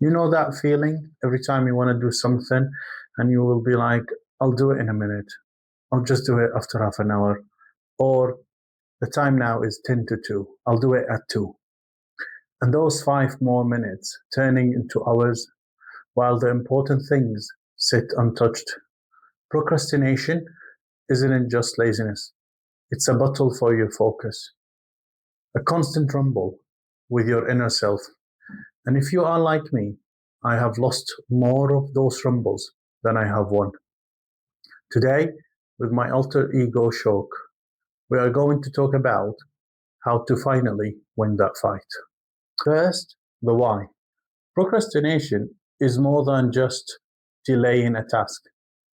You know that feeling every time you want to do something and you will be like, I'll do it in a minute. I'll just do it after half an hour. Or the time now is 10 to 2. I'll do it at 2. And those 5 more minutes turning into hours while the important things sit untouched. Procrastination isn't just laziness. It's a battle for your focus, a constant rumble with your inner self. And if you are like me, I have lost more of those rumbles than I have won. Today, with my alter ego Shouk, we are going to talk about how to finally win that fight. First, the why. Procrastination is more than just delaying a task.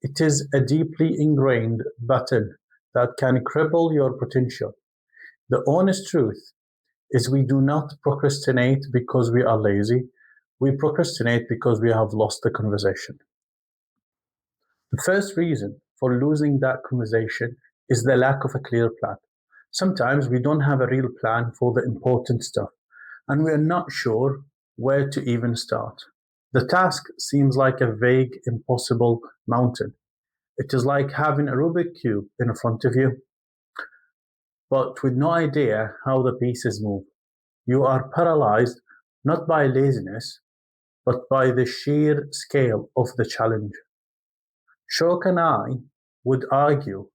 It is a deeply ingrained pattern that can cripple your potential. The honest truth is we do not procrastinate because we are lazy. We procrastinate because we have lost the conversation. The first reason for losing that conversation is the lack of a clear plan. Sometimes we don't have a real plan for the important stuff, and we are not sure where to even start. The task seems like a vague, impossible mountain. It is like having a Rubik cube in front of you, but with no idea how the pieces move. You are paralyzed not by laziness, but by the sheer scale of the challenge. Shouk and I would argue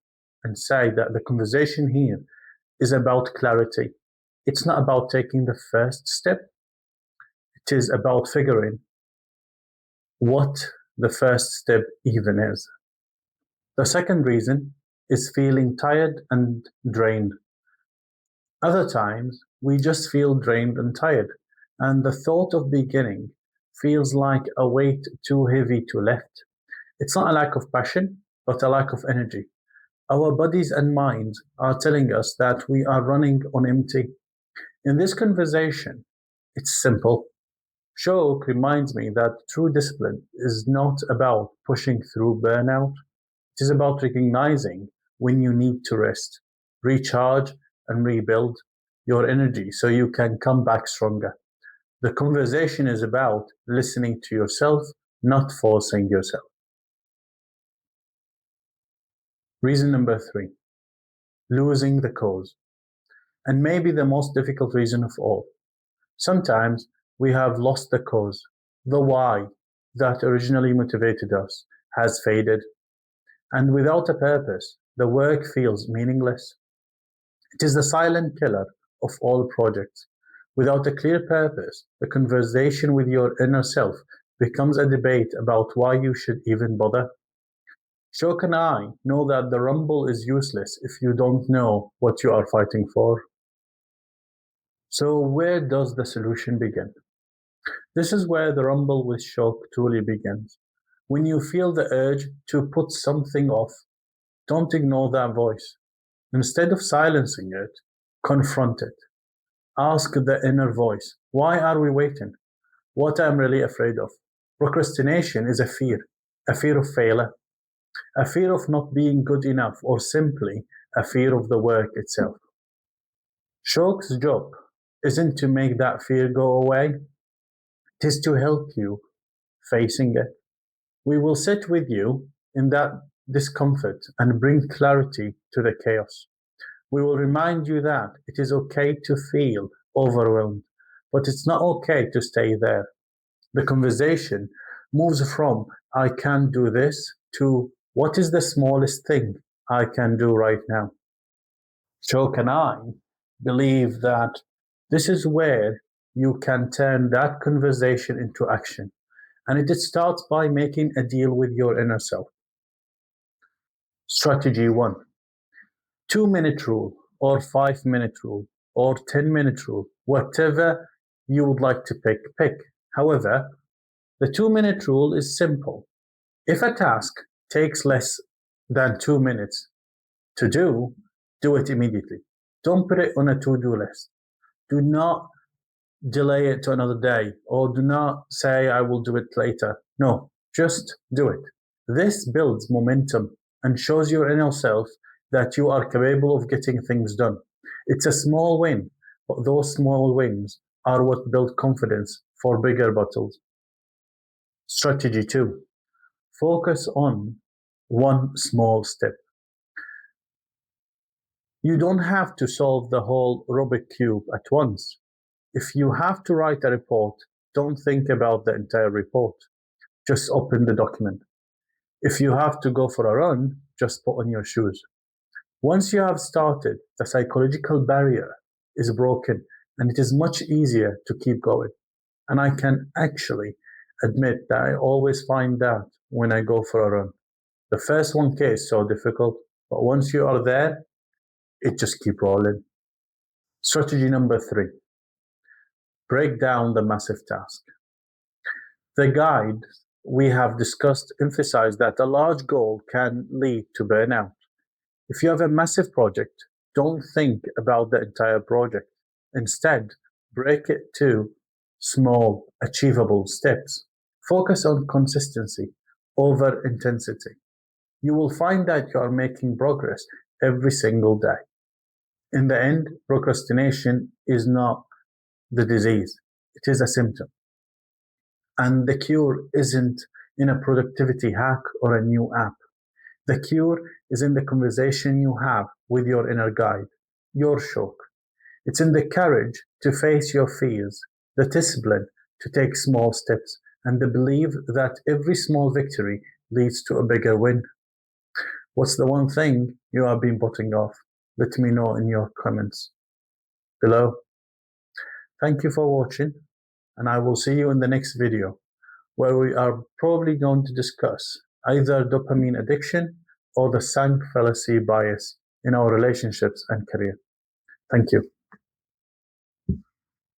and say that the conversation here is about clarity. It's not about taking the first step. It is about figuring what the first step even is. The second reason is feeling tired and drained. Other times, we just feel drained and tired, and the thought of beginning feels like a weight too heavy to lift. It's not a lack of passion, but a lack of energy. Our bodies and minds are telling us that we are running on empty. In this conversation, it's simple. Shouk reminds me that true discipline is not about pushing through burnout. It is about recognizing when you need to rest, recharge, and rebuild your energy so you can come back stronger. The conversation is about listening to yourself, not forcing yourself. Reason number 3, losing the cause. And maybe the most difficult reason of all. Sometimes we have lost the cause. The why that originally motivated us has faded. And without a purpose, the work feels meaningless. It is the silent killer of all projects. Without a clear purpose, the conversation with your inner self becomes a debate about why you should even bother. Shouk and I know that the rumble is useless if you don't know what you are fighting for. So where does the solution begin? This is where the rumble with Shouk truly begins. When you feel the urge to put something off, don't ignore that voice. Instead of silencing it, confront it. Ask the inner voice, why are we waiting? What I'm really afraid of. Procrastination is a fear of failure, a fear of not being good enough, or simply a fear of the work itself. Shouk's job isn't to make that fear go away, it is to help you facing it. We will sit with you in that discomfort and bring clarity to the chaos. We will remind you that it is okay to feel overwhelmed, but it's not okay to stay there. The conversation moves from I can't do this to what is the smallest thing I can do right now. Shouk and I believe that this is where you can turn that conversation into action. And it starts by making a deal with your inner self. Strategy 1, 2-minute rule, or 5-minute rule, or 10-minute rule, whatever you would like to pick. However, the 2-minute rule is simple. If a task takes less than 2 minutes to do it immediately. Don't put it on a to-do list. Do not delay it to another day, or do not say I will do it later. No, just do it. This builds momentum and shows your inner self that you are capable of getting things done. It's a small win, but those small wins are what build confidence for bigger battles. Strategy 2. Focus on one small step. You don't have to solve the whole Rubik cube at once. If you have to write a report, don't think about the entire report. Just open the document. If you have to go for a run, just put on your shoes. Once you have started, the psychological barrier is broken and it is much easier to keep going. And I can actually admit that I always find that when I go for a run. The first 1K is so difficult, but once you are there, it just keeps rolling. Strategy number 3. Break down the massive task. The guide we have discussed emphasized that a large goal can lead to burnout. If you have a massive project, don't think about the entire project. Instead, break it to small, achievable steps. Focus on consistency over intensity. You will find that you are making progress every single day. In the end, procrastination is not the disease, it is a symptom. And the cure isn't in a productivity hack or a new app. The cure is in the conversation you have with your inner guide, your Shouk. It's in the courage to face your fears, the discipline to take small steps, and the belief that every small victory leads to a bigger win. What's the one thing you have been putting off? Let me know in your comments below. Thank you for watching, and I will see you in the next video, where we are probably going to discuss either dopamine addiction or the sunk fallacy bias in our relationships and career. Thank you.